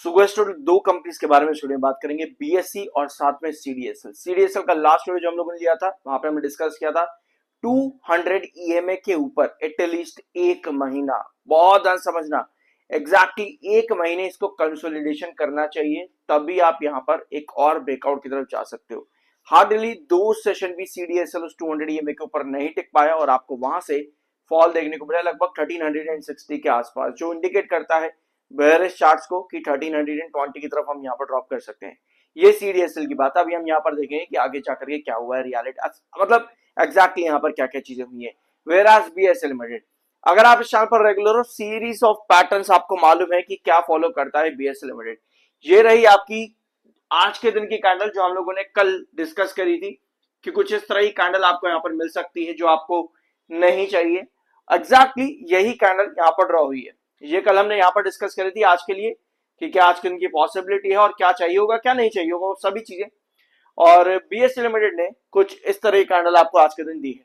सुगेस्टो दो कंपनीज के बारे में वीडियो में बात करेंगे, बीएससी और साथ में सीडीएसएल। सीडीएसएल का लास्ट वीडियो जो हम लोगों ने लिया था वहां पे हमने डिस्कस किया था 200 ईएमए के ऊपर एटलीस्ट एक महीना, बहुत ध्यान समझना, एग्जैक्टली एक महीने इसको कंसोलिडेशन करना चाहिए, तभी आप यहां पर एक और ब्रेकआउट की तरफ जा सकते हो। हार्डली दो सेशन भी सीडीएसएल उस 200 ईएमए के ऊपर नहीं टिक पाया और आपको वहां से फॉल देखने को मिला लगभग 1360 के आसपास, जो इंडिकेट करता है बेयरिश चार्ट्स को कि 1320 की तरफ हम यहाँ पर ड्रॉप कर सकते हैं। ये सीडीएसएल की बात है। अभी हम यहाँ पर देखेंगे कि आगे जाकर के क्या हुआ है, रियलिटी मतलब एग्जैक्टली यहाँ पर क्या क्या चीजें हुई है। वेराज बीएसएल लिमिटेड, अगर आप इस चैनल पर रेगुलर हो, सीरीज ऑफ पैटर्न्स आपको मालूम है कि क्या फॉलो करता है बीएसएल लिमिटेड। ये रही आपकी आज के दिन की कैंडल जो हम लोगों ने कल डिस्कस करी थी कि कुछ इस तरह की कैंडल आपको यहाँ पर मिल सकती है जो आपको नहीं चाहिए। एग्जैक्टली यही कैंडल यहाँ पर ड्रॉ हुई है। ये कल हमने यहाँ पर डिस्कस करी थी आज के लिए कि क्या आज के दिन की पॉसिबिलिटी है और क्या चाहिए होगा क्या नहीं चाहिए होगा, वो सभी चीजें। और बीएससी लिमिटेड ने कुछ इस तरह की कैंडल आपको आज के दिन दी है।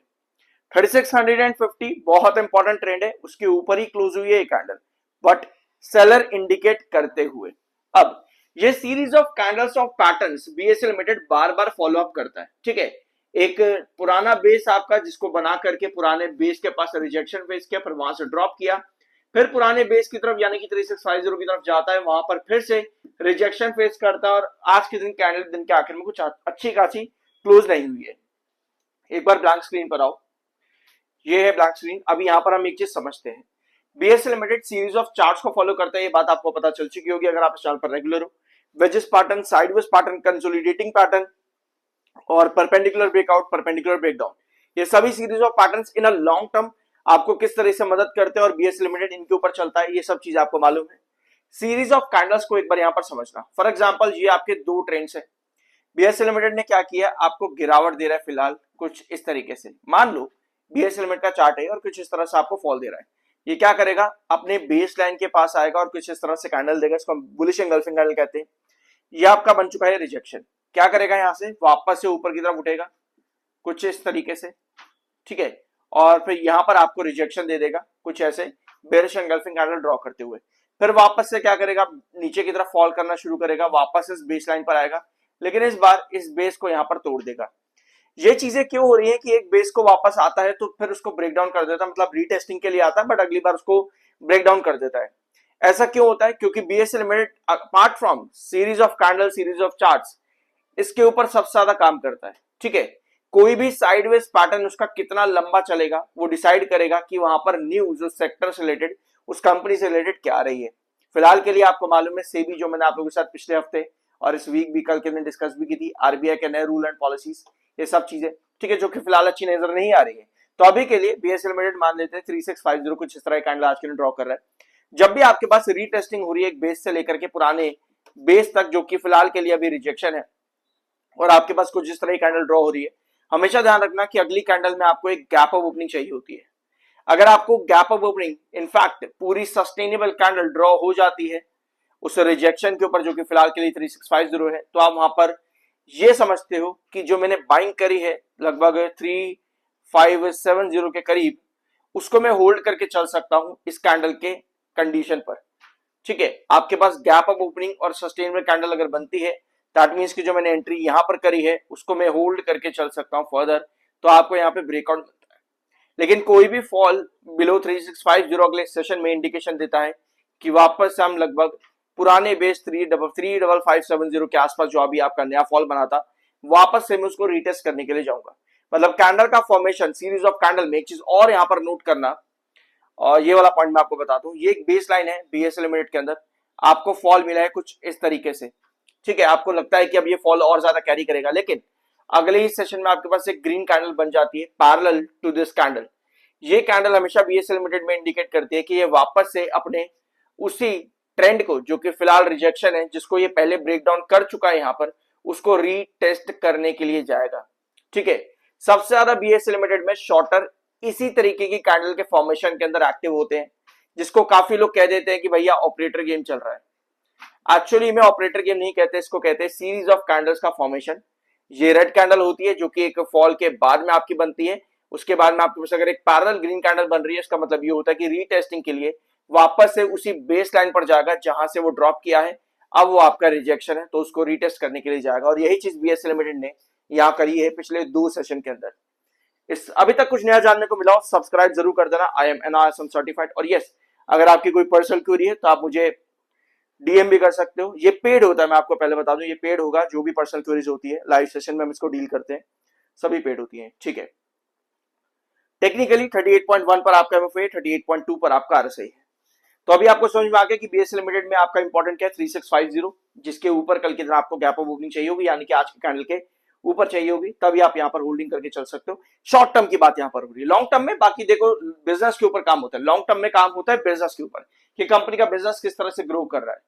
3650 बहुत इंपॉर्टेंट ट्रेंड है, उसके ऊपर ही क्लोज हुई है ये कैंडल, बट सेलर इंडिकेट करते हुए। अब ये series of candles of patterns BSc limited bar bar follow up करता है, ठीक है। एक पुराना बेस आपका जिसको बना करके पुराने बेस के पास रिजेक्शन फेस किया, फिर वहां से ड्रॉप किया, फिर पुराने बेस की तरफ यानी कि 3650 की तरफ जाता है, वहां पर फिर से रिजेक्शन फेस करता है और आज के दिन कैंडल दिन के आखिर में कुछ अच्छी खासी क्लोज नहीं हुई है। एक बार ब्लैंक स्क्रीन पर आओ, ये है ब्लैंक स्क्रीन। अभी यहां पर हम एक चीज समझते हैं, BSc limited series of charts को फॉलो करता है, ये बात आपको पता चल चुकी होगी अगर आप इस चैनल पर रेगुलर हो। Wages pattern, sideways pattern, consolidating pattern और परपेंडिकुलर ब्रेकआउट, परपेंडिकुलर ब्रेकडाउन, ये सभी series of patterns in a long term आपको किस तरह से मदद करते हैं और बीएससी लिमिटेड इनके ऊपर चलता है, ये सब चीज आपको मालूम है। सीरीज ऑफ कैंडल्स को एक बार यहां पर समझना। फॉर एग्जांपल ये आपके दो ट्रेंड्स है, बीएससी लिमिटेड ने क्या किया, आपको गिरावट दे रहा है फिलहाल कुछ इस तरीके से। मान लो बीएससी लिमिटेड का चार्ट है और कुछ इस तरह से आपको फॉल दे रहा है, ये क्या करेगा, अपने बेस लाइन के पास आएगा और कुछ इस तरह से कैंडल देगा, इसको बुलिश एंगल्फिंग कैंडल कहते हैं। ये आपका बन चुका है रिजेक्शन, क्या करेगा, यहां से वापस से ऊपर की तरफ उठेगा कुछ इस तरीके से, ठीक है, और फिर यहां पर आपको रिजेक्शन दे देगा कुछ ऐसे बेरिश एंगल्फिंग कैंडल ड्रॉ करते हुए, फिर वापस से क्या करेगा, नीचे की तरफ फॉल करना शुरू करेगा, वापस इस बेस लाइन पर आएगा, लेकिन इस बार इस बेस को यहां पर तोड़ देगा। ये चीजें क्यों हो रही है कि एक बेस को वापस आता है तो फिर उसको ब्रेक डाउन कर देता है, मतलब रीटेस्टिंग के लिए आता है बट अगली बार उसको ब्रेक डाउन कर देता है। ऐसा क्यों होता है, क्योंकि BSc limited apart from series of candle, series of charts, इसके ऊपर सबसे ज्यादा काम करता है, ठीक है। कोई भी साइडवेज पैटर्न उसका कितना लंबा चलेगा वो डिसाइड करेगा कि वहां पर न्यूज उस सेक्टर से रिलेटेड, उस कंपनी से रिलेटेड क्या आ रही है। फिलहाल के लिए आपको मालूम है सेबी, जो मैंने आप लोगों के साथ पिछले हफ्ते और इस वीक भी कल के दिन डिस्कस भी की थी, आरबीआई के नए रूल एंड पॉलिसीज, ये सब चीजें, ठीक है, जो कि फिलहाल अच्छी नजर नहीं आ रही है। तो अभी के लिए बीएससी लिमिटेड मान लेते हैं 3650 कुछ इस तरह कैंडल आज के लिए ड्रॉ कर रहा है। जब भी आपके पास रीटेस्टिंग हो रही है एक बेस से लेकर के पुराने बेस तक, जो कि फिलहाल के लिए अभी रिजेक्शन है, और आपके पास कुछ इस तरह की कैंडल ड्रॉ हो रही है, हमेशा ध्यान रखना कि अगली कैंडल में आपको एक गैप अप ओपनिंग चाहिए होती है। अगर आपको गैप अप ओपनिंग इनफैक्ट पूरी सस्टेनेबल कैंडल ड्रॉ हो जाती है उस रिजेक्शन के ऊपर जो कि फिलहाल के लिए 3650 है, तो आप वहां पर ये समझते हो कि जो मैंने बाइंग करी है लगभग 3570 के करीब, उसको मैं होल्ड करके चल सकता हूं इस कैंडल के कंडीशन पर, ठीक है। आपके पास गैप अप ओपनिंग और सस्टेनेबल कैंडल अगर बनती है, दैट मींस कि जो मैंने एंट्री यहां पर करी है उसको मैं होल्ड करके चल सकता हूं फर्दर, तो आपको यहां पे ब्रेकआउट मिलता है। लेकिन कोई भी फॉल बिलो 3650 अगले सेशन में इंडिकेशन देता है कि वापस से हम लगभग पुराने बेस 3570 के आसपास जो अभी आपका नया फॉल बना था, वापस से मैं उसको रीटेस्ट करने के लिए जाऊंगा। मतलब कैंडल का फॉर्मेशन, सीरीज ऑफ कैंडल में एक चीज और यहां पर नोट करना, और ये वाला पॉइंट मैं आपको बताता हूं, ये एक बेस लाइन है बीएससी लिमिटेड के अंदर, आपको फॉल मिला है कुछ इस तरीके से, ठीक है। आपको लगता है कि अब ये फॉल और ज्यादा कैरी करेगा, लेकिन अगले ही सेशन में आपके पास एक ग्रीन कैंडल बन जाती है पैरेलल टू दिस कैंडल। ये कैंडल हमेशा बीएससी लिमिटेड में इंडिकेट करती है कि ये वापस से अपने उसी ट्रेंड को, जो कि फिलहाल रिजेक्शन है, जिसको ये पहले ब्रेक डाउन कर चुका है यहां पर, उसको रीटेस्ट करने के लिए जाएगा, ठीक है। सबसे ज्यादा बीएससी लिमिटेड में शॉर्टर इसी तरीके की कैंडल के फॉर्मेशन के अंदर एक्टिव होते हैं, जिसको काफी लोग कह देते हैं कि भैया ऑपरेटर गेम चल रहा है। एक्चुअली में ऑपरेटर गेम नहीं कहते, इसको कहते हैं सीरीज ऑफ कैंडल्स का फॉर्मेशन। ये रेड कैंडल होती है जो कि एक फॉल के बाद में आपकी बनती है, उसके बाद में आपके पास अगर एक पैरेलल ग्रीन कैंडल बन रही है, इसका मतलब ये होता है कि रीटेस्टिंग के लिए वापस से उसी बेस लाइन पर जाएगा जहां से वो ड्रॉप किया है। अब वो आपका रिजेक्शन है तो उसको रीटेस्ट करने के लिए जाएगा, और यही चीज बीएससी लिमिटेड ने यहाँ करी है पिछले 2 सेशन के अंदर। इस अभी तक कुछ नया जानने को मिला हो सब्सक्राइब जरूर कर देना। I am NISM certified. और यस, अगर आपकी कोई पर्सनल क्वेरी है तो आप मुझे डीएम भी कर सकते हो। ये पेड होता है, मैं आपको पहले बता दूं, ये पेड होगा। जो भी पर्सनल क्वेरीज होती है लाइव सेशन में हम इसको डील करते हैं, सभी पेड होती है, ठीक है। टेक्निकली 38.1 पर आपका एमएफए, 38.2 पर आपका आरएसआई है। तो अभी आपको समझ में आ गया कि बीएससी लिमिटेड में आपका इंपॉर्टेंट क्या है, 3650, जिसके ऊपर कल के दिन आपको गैप ऑफ ओपनिंग चाहिए होगी, यानी कि आज के कैंडल के ऊपर चाहिए होगी, तभी आप यहाँ पर होल्डिंग करके चल सकते हो। शॉर्ट टर्म की बात यहाँ पर हो रही है। लॉन्ग टर्म में बाकी देखो बिजनेस के ऊपर काम होता है, लॉन्ग टर्म में काम होता है बिजनेस के ऊपर कि कंपनी का बिजनेस किस तरह से ग्रो कर रहा है।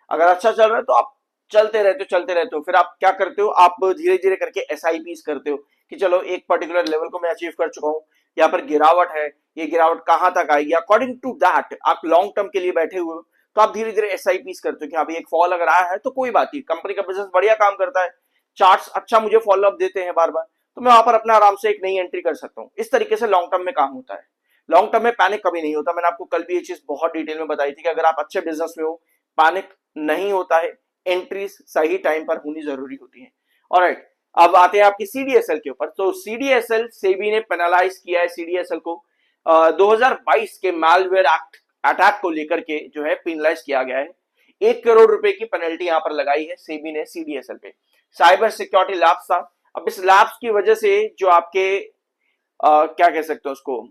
अगर अच्छा चल रहा है तो आप चलते रहते हो। फिर आप क्या करते हो, आप धीरे धीरे करके एसआईपीस करते हो कि चलो एक पर्टिकुलर लेवल को मैं अचीव कर चुका हूँ, यहाँ पर गिरावट है, ये गिरावट कहां तक आएगी, अकॉर्डिंग टू दैट आप लॉन्ग टर्म के लिए बैठे हुए हो, तो आप धीरे धीरे एसआईपीस करते हो कि अभी एक फॉल अगर आया है तो कोई बात नहीं, कंपनी का बिजनेस बढ़िया काम करता है, चार्ट्स अच्छा मुझे फॉलो अप देते हैं बार बार, तो मैं वहां पर अपना आराम से एक नई एंट्री कर सकता हूँ। इस तरीके से लॉन्ग टर्म में काम होता है। लॉन्ग टर्म में पैनिक कभी नहीं होता। मैंने आपको कल भी ये चीज बहुत डिटेल में बताई थी कि अगर आप अच्छे बिजनेस में हो पैनिक नहीं होता है, एंट्रीज सही टाइम पर होनी जरूरी होती है। ऑलराइट, अब आते हैं आपकी सीडीएसएल के ऊपर। तो सीडीएसएल सेबी ने पेनलाइज किया है सीडीएसएल को 2022 के मालवेयर एक्ट अटैक को लेकर के जो है पेनलाइज किया गया है। 1 करोड़ रुपए की पेनल्टी यहां पर लगाई है सेबी ने सीडीएसएल पे। साइबर सिक्योरिटी लैप्स था। अब इस लैप्स की वजह से जो आपके क्या कह सकते हो उसको,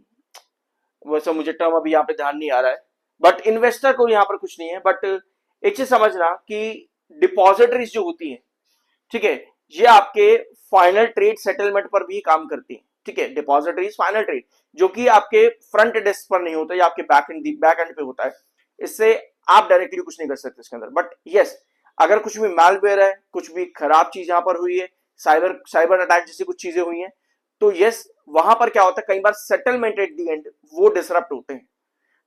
वैसे मुझे टर्म अभी यहाँ पे ध्यान नहीं आ रहा है, बट इन्वेस्टर को यहाँ पर कुछ नहीं है। बट एक चीज समझना कि डिपॉजिटरीज जो होती है, ठीक है, ये आपके फाइनल ट्रेड सेटलमेंट पर भी काम करती है, ठीक है। डिपॉजिटरीज फाइनल ट्रेड जो कि आपके फ्रंट डेस्क पर नहीं होता, या आपके बैक एंड पे होता है, इससे आप डायरेक्टली कुछ नहीं कर सकते इसके अंदर। बट यस, अगर कुछ भी मैलवेयर है, कुछ भी खराब चीज यहां पर हुई है, साइबर अटैक जैसी कुछ चीजें हुई हैं, तो यस वहां पर क्या होता है, कई बार सेटलमेंट एट दी एंड वो डिसरप्ट होते हैं।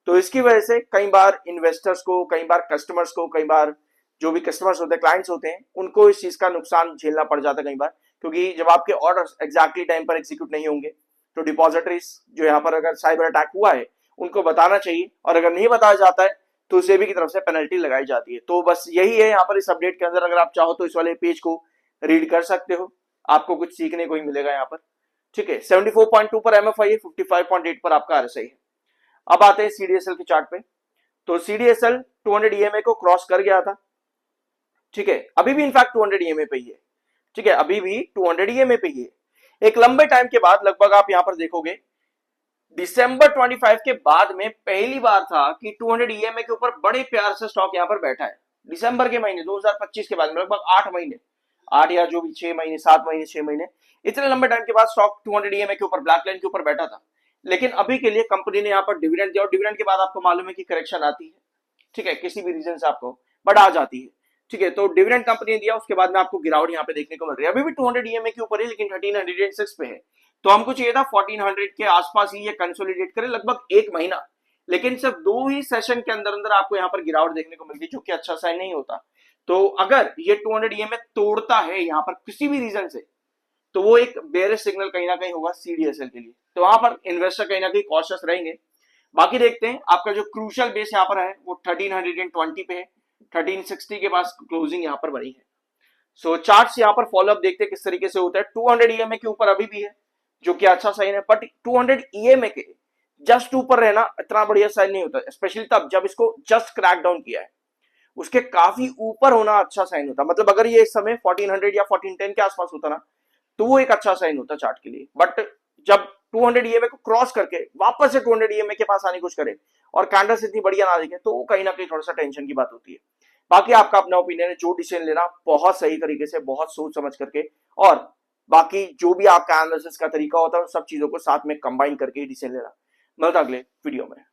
तो इसकी वजह से कई बार इन्वेस्टर्स को, कई बार कस्टमर्स को, कई बार जो भी कस्टमर्स होते हैं, क्लाइंट्स होते हैं, उनको इस चीज का नुकसान झेलना पड़ जाता है कई बार, क्योंकि जब आपके ऑर्डर्स एग्जैक्टली टाइम पर एग्जीक्यूट नहीं होंगे तो डिपॉजिटरीज जो यहाँ पर अगर साइबर अटैक हुआ है उनको बताना चाहिए, और अगर नहीं बताया जाता है तो सेबी की तरफ से पेनल्टी लगाई जाती है। तो बस यही है यहाँ पर इस अपडेट के अंदर। अगर आप चाहो तो इस वाले पेज को रीड कर सकते हो, आपको कुछ सीखने को ही मिलेगा यहाँ पर, ठीक है। 74.2 पर एमएफआई है, 55.8 पर आपका आरएसआई है। अब आते हैं सीडीएसएल के चार्ट पे। तो सीडीएसएल 200 ईएमए को क्रॉस कर गया था, ठीक है, अभी भी इनफैक्ट 200 ईएमए पे ही है, ठीक है, अभी भी 200 ईएमए पे ही है। एक लंबे टाइम के बाद, लगभग आप यहां पर देखोगे दिसंबर 25 के बाद में पहली बार था कि 200 ईएमए के ऊपर बड़े प्यार से स्टॉक यहां पर बैठा है। दिसंबर के महीने 2025 के बाद में लगभग 8 महीने, 8 या जो भी 6 महीने, 7 महीने, 6 महीने, इतने लंबे टाइम के बाद स्टॉक 200 ईएमए के ऊपर, ब्लैक लाइन के ऊपर बैठा था। लेकिन अभी के लिए कंपनी ने यहाँ पर डिविडेंड दिया, और डिविडेंड के बाद आपको मालूम है कि करेक्शन आती है, ठीक है, किसी भी रीजन से आपको बट आ जाती है, ठीक है। तो डिविडेंड कंपनी ने दिया, उसके बाद में आपको गिरावट यहाँ पे देखने को मिल रही है। अभी भी 200 ईएमए के ऊपर है, लेकिन 1306 पे है। तो हमको चाहिए था 1400 के आसपास ही ये कंसोलिडेट करे लगभग 1 महीना, लेकिन सिर्फ 2 ही सेशन के अंदर अंदर आपको यहाँ पर गिरावट देखने को मिलती है, जो कि अच्छा साइन नहीं होता। तो अगर ये 200 ईएमए तोड़ता है यहाँ पर किसी भी रीजन से, तो वो एक बेयरिश सिग्नल कहीं ना कहीं होगा सीडीएसएल के लिए। तो वहां पर इन्वेस्टर कहीं ना कहीं कॉशियस रहेंगे। बाकी देखते हैं, आपका जो क्रूशियल बेस यहाँ पर है वो 1320 पे है, 1360 के पास क्लोजिंग यहाँ पर बनी है। सो चार्ट्स यहाँ पर फॉलोअप देखते हैं किस तरीके से होता है। 200 ईएमए के ऊपर अभी भी है, जो कि अच्छा साइन है, बट 200 ईएमए के जस्ट ऊपर रहना इतना बढ़िया साइन नहीं होता, स्पेशली तब जब इसको जस्ट क्रैक डाउन किया है। उसके काफी ऊपर होना अच्छा साइन होता, मतलब अगर ये इस समय 1400 या 1410 के आसपास होता ना, तो वो एक अच्छा साइन होता चार्ट के लिए। बट जब 200 ईएमए को क्रॉस करके वापस से 200 ईएमए के पास आने की कोशिश करे और कैंडल्स इतनी बढ़िया ना दिखे, तो वो कहीं ना कहीं थोड़ा सा टेंशन की बात होती है। बाकी आपका अपना ओपिनियन है, जो डिसीजन लेना बहुत सही तरीके से, बहुत सोच समझ करके, और बाकी जो भी आपका एनालिसिस का तरीका होता है उन सब चीजों को साथ में कंबाइन करके ही डिसीजन लेना। मिलता अगले वीडियो में।